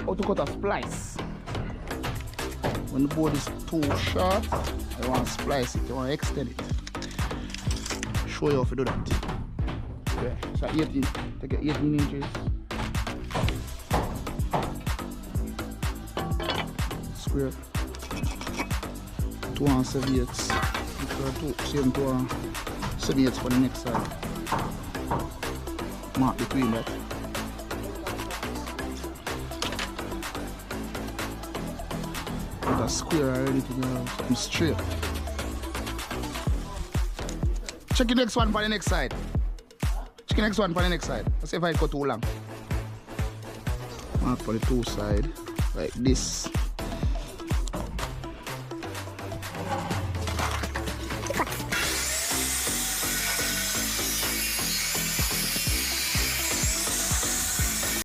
how to cut a splice. When the board is too short, you want to splice it, you want to extend it. Show you how to do that. Okay, so 18, take 18 inches. Square. 2 and 7/8. Same 2 and 7/8 for the next side. Mark between that. Put a square already to go something straight. Check the next one for the next side. Check the next one for the next side. Let's see if I cut too long. Mark for the 2 side like this.